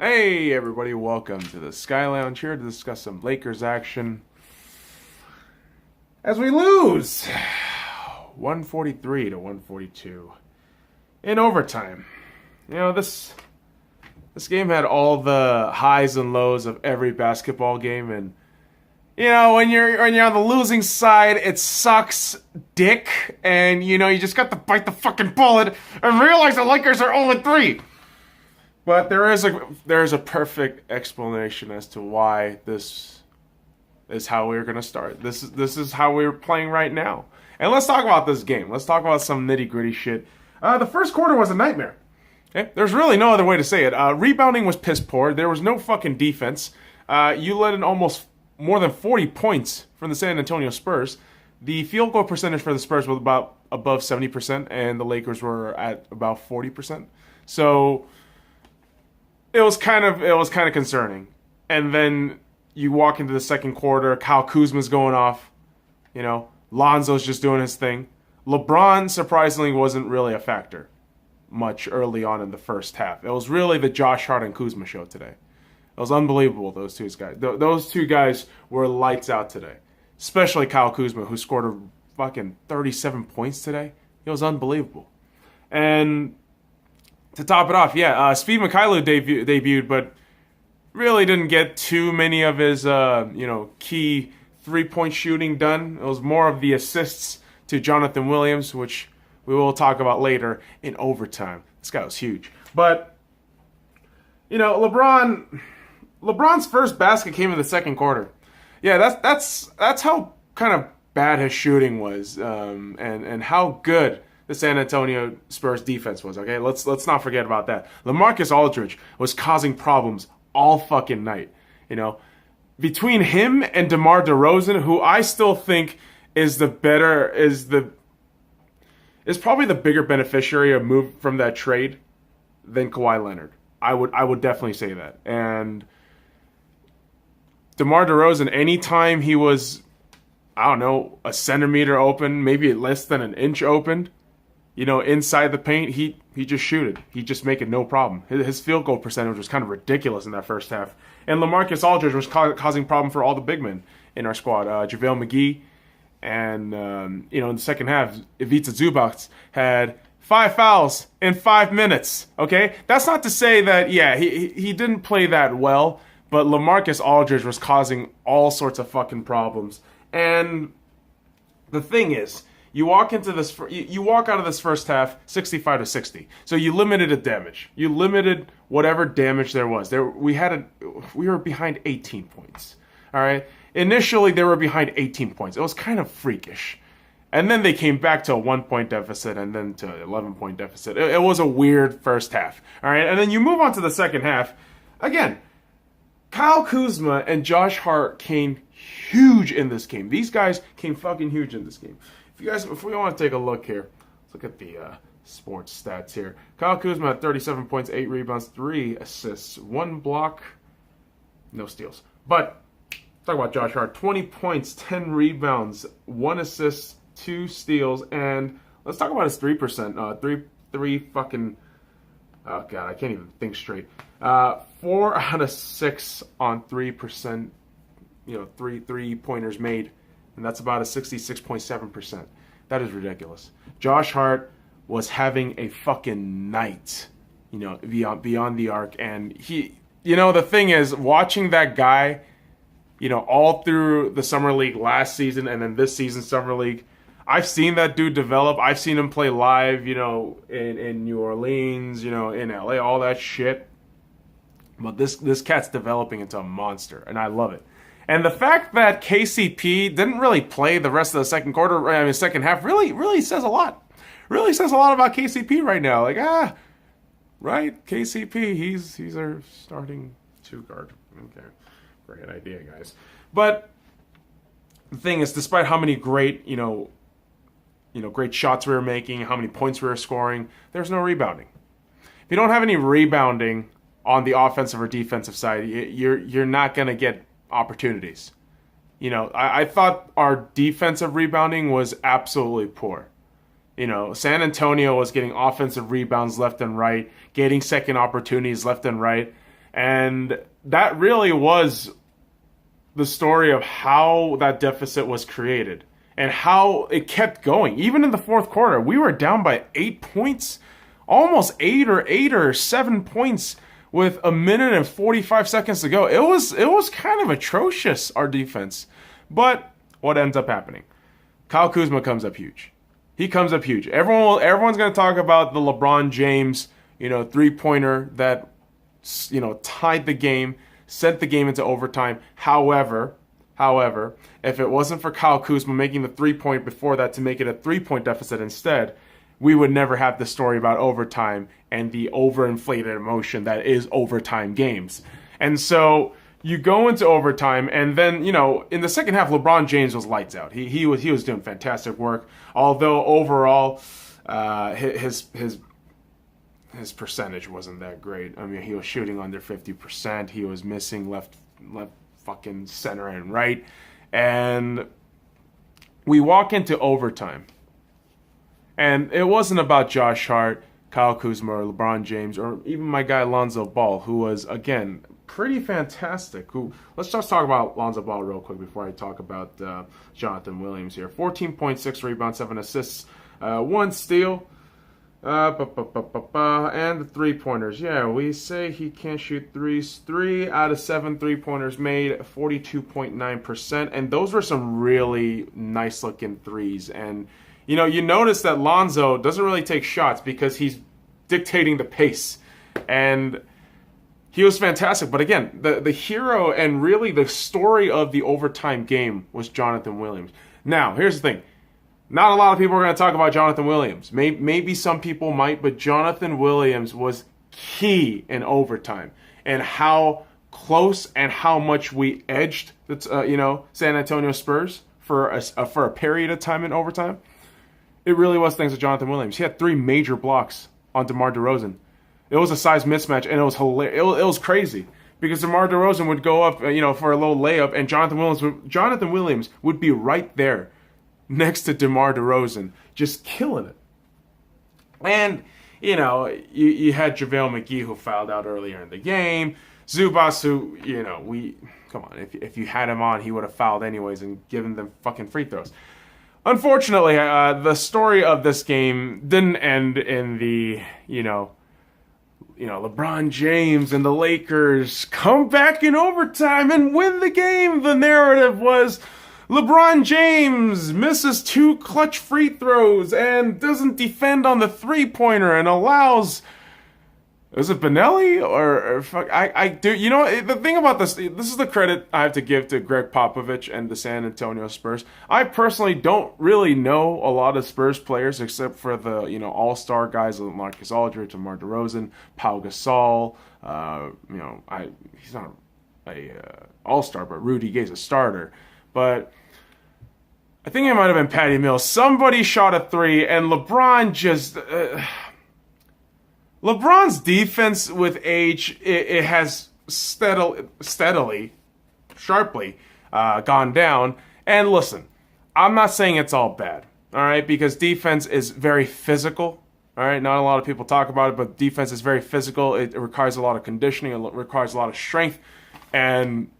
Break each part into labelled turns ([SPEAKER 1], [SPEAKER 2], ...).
[SPEAKER 1] Hey everybody, welcome to the SkyLounge here to discuss some Lakers action. As we lose 143 to 142 in overtime. This game had all the highs and lows of every basketball game, and when you're on the losing side, it sucks dick, and you just got to bite the fucking bullet and realize the Lakers are 0-3. But there is a perfect explanation as to why this is how we're gonna start. This is how we're playing right now. And let's talk about this game. Let's talk about some nitty gritty shit. The first quarter was a nightmare. Okay? There's really no other way to say it. Rebounding was piss poor. There was no fucking defense. You let in almost more than 40 points from the San Antonio Spurs. The field goal percentage for the Spurs was about above 70%, and the Lakers were at about 40%. So it was kind of concerning. And then you walk into the second quarter, Kyle Kuzma's going off. Lonzo's just doing his thing. LeBron, surprisingly, wasn't really a factor much early on in the first half. It was really the Josh Hart and Kuzma show today. It was unbelievable, those two guys. Those two guys were lights out today. Especially Kyle Kuzma, who scored a fucking 37 points today. It was unbelievable. And to top it off, Steve Mikhailo debuted, but really didn't get too many of his, key three-point shooting done. It was more of the assists to Jonathan Williams, which we will talk about later in overtime. This guy was huge. But, LeBron's first basket came in the second quarter. Yeah, that's how kind of bad his shooting was, and how good the San Antonio Spurs defense was. Okay, let's not forget about that. LaMarcus Aldridge was causing problems all fucking night. Between him and DeMar DeRozan, who I still think is probably the bigger beneficiary of move from that trade than Kawhi Leonard. I would definitely say that. And DeMar DeRozan, anytime he was, a centimeter open, maybe less than an inch opened, inside the paint, he just shoot it. He just make it no problem. His field goal percentage was kind of ridiculous in that first half. And LaMarcus Aldridge was causing problem for all the big men in our squad. JaVale McGee. And, in the second half, Ivica Zubac had 5 fouls in 5 minutes. Okay? That's not to say that, he didn't play that well, but LaMarcus Aldridge was causing all sorts of fucking problems. And the thing is, you walk out of this first half 65-60. So you limited the damage. You limited whatever damage there was. We were behind 18 points. All right. Initially, they were behind 18 points. It was kind of freakish. And then they came back to a 1-point deficit and then to an 11-point deficit. It was a weird first half. All right. And then you move on to the second half. Again, Kyle Kuzma and Josh Hart came huge in this game. These guys came fucking huge in this game. If we want to take a look here, let's look at the sports stats here. Kyle Kuzma had 37 points, 8 rebounds, 3 assists, 1 block, no steals. But talk about Josh Hart: 20 points, 10 rebounds, 1 assist, 2 steals, and let's talk about his 3%. Three fucking. Oh god, I can't even think straight. 4 out of 6 on 3%. Three pointers made. And that's about a 66.7%. That is ridiculous. Josh Hart was having a fucking night, beyond the arc. And he, the thing is, watching that guy, all through the Summer League last season and then this season Summer League, I've seen that dude develop. I've seen him play live, in New Orleans, in LA, all that shit. But this cat's developing into a monster, and I love it. And the fact that KCP didn't really play the rest of the second half really says a lot. Really says a lot about KCP right now. Right? KCP, he's our starting 2 guard. Okay. Great idea, guys. But the thing is, despite how many great, great shots we were making, how many points we were scoring, there's no rebounding. If you don't have any rebounding on the offensive or defensive side, you're not going to get opportunities. I thought our defensive rebounding was absolutely poor. San Antonio was getting offensive rebounds left and right, getting second opportunities left and right. And that really was the story of how that deficit was created and how it kept going. Even in the fourth quarter, we were down by 8 points, almost 8 or 7 points with a minute and 45 seconds to go. It was kind of atrocious, our defense. But what ends up happening? Kyle Kuzma comes up huge. He comes up huge. Everyone's going to talk about the LeBron James, three-pointer that, tied the game, sent the game into overtime. However, if it wasn't for Kyle Kuzma making the 3-point before that to make it a 3-point deficit instead, we would never have the story about overtime and the overinflated emotion that is overtime games. And so you go into overtime, and then, in the second half, LeBron James was lights out. He was doing fantastic work. Although overall, his percentage wasn't that great. I mean, he was shooting under 50%. He was missing left fucking center and right. And we walk into overtime. And it wasn't about Josh Hart, Kyle Kuzma, or LeBron James, or even my guy Lonzo Ball, who was, again, pretty fantastic. Let's just talk about Lonzo Ball real quick before I talk about Jonathan Williams here. 14.6 rebounds, 7 assists, 1 steal, and the three-pointers. Yeah, we say he can't shoot threes. 3 out of 7 three-pointers made, 42.9%, and those were some really nice-looking threes. And you notice that Lonzo doesn't really take shots because he's dictating the pace. And he was fantastic. But again, the hero and really the story of the overtime game was Jonathan Williams. Now, here's the thing. Not a lot of people are going to talk about Jonathan Williams. Maybe some people might, but Jonathan Williams was key in overtime. And how close and how much we edged San Antonio Spurs for a period of time in overtime. It really was thanks to Jonathan Williams. He had 3 major blocks on DeMar DeRozan. It was a size mismatch, and it was hilarious. It was crazy because DeMar DeRozan would go up, for a little layup, and Jonathan Williams would be right there next to DeMar DeRozan, just killing it. And you had JaVale McGee, who fouled out earlier in the game. Zubas, who come on, if you had him on, he would have fouled anyways and given them fucking free throws. Unfortunately, the story of this game didn't end in the, LeBron James and the Lakers come back in overtime and win the game. The narrative was LeBron James misses 2 clutch free throws and doesn't defend on the three-pointer and allows... Is it Benelli or fuck? I do. The thing about this is the credit I have to give to Greg Popovich and the San Antonio Spurs. I personally don't really know a lot of Spurs players except for the all-star guys like Marcus Aldridge, DeMar DeRozan, Pau Gasol. He's not a all-star, but Rudy Gay's a starter. But I think it might have been Patty Mills. Somebody shot a 3, and LeBron just. LeBron's defense with age, it has steadily, sharply gone down. And listen, I'm not saying it's all bad, all right? Because defense is very physical, all right? Not a lot of people talk about it, but defense is very physical. It requires a lot of conditioning. It requires a lot of strength. And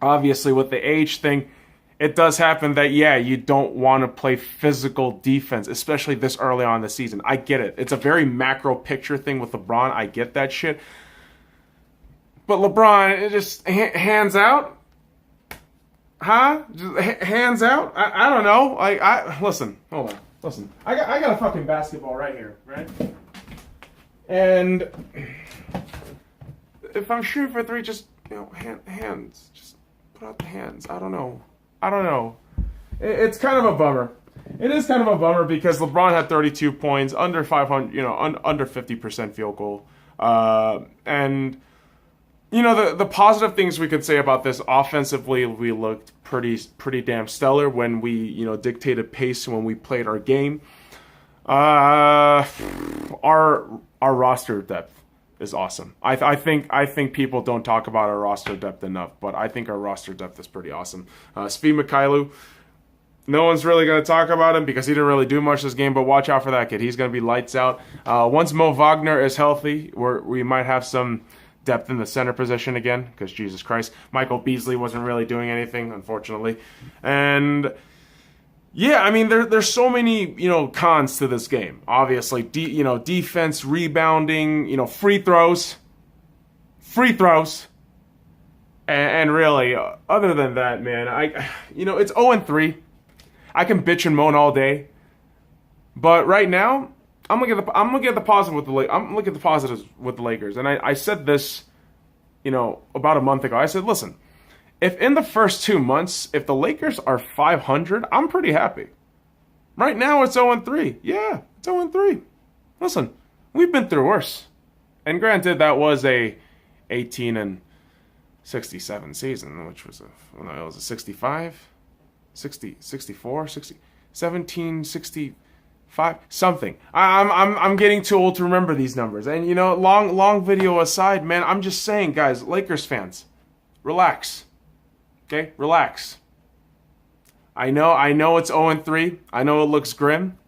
[SPEAKER 1] obviously with the age thing, it does happen that, you don't want to play physical defense, especially this early on in the season. I get it. It's a very macro picture thing with LeBron. I get that shit. But LeBron, it just hands out? Huh? Just hands out? I don't know. Listen, hold on. Listen. I got a fucking basketball right here, right? And if I'm shooting for 3, just, hands. Just put out the hands. I don't know. It's kind of a bummer. It is kind of a bummer because LeBron had 32 points, under 500, under 50% field goal. And the positive things we could say about this offensively, we looked pretty damn stellar when we dictated pace when we played our game. Our roster depth is awesome. I think people don't talk about our roster depth enough, but I think our roster depth is pretty awesome. S.C.Y, no one's really going to talk about him because he didn't really do much this game, but watch out for that kid. He's going to be lights out. Once Mo Wagner is healthy, we might have some depth in the center position again, because Jesus Christ, Michael Beasley wasn't really doing anything, unfortunately. And yeah, I mean, there's so many, cons to this game. Obviously, defense, rebounding, free throws, and really, other than that, man, it's 0-3. I can bitch and moan all day, but right now, I'm gonna get the positive with I'm looking at the positives with the Lakers, and I said this, about a month ago. I said, listen, if in the first 2 months, if the Lakers are 500, I'm pretty happy. Right now, it's 0-3. Yeah, it's 0-3. Listen, we've been through worse, and granted, that was a 18-67 season, which was it was a 65, 60, 64, 60, 17, 65, something. I'm getting too old to remember these numbers. And long video aside, man, I'm just saying, guys, Lakers fans, relax. Okay, relax. I know it's 0-3. I know it looks grim,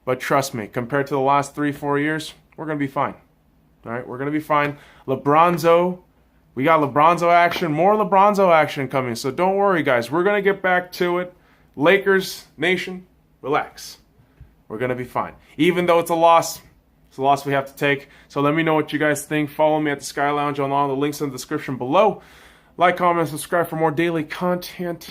[SPEAKER 1] but trust me, compared to the last 3-4 years, we're gonna be fine. All right, we're gonna be fine. We got LeBronzo action, more LeBronzo action coming. So don't worry, guys. We're gonna get back to it. Lakers Nation, relax. We're gonna be fine. Even though it's a loss we have to take. So let me know what you guys think. Follow me at the Sky Lounge on all the links in the description below. Like, comment, subscribe for more daily content.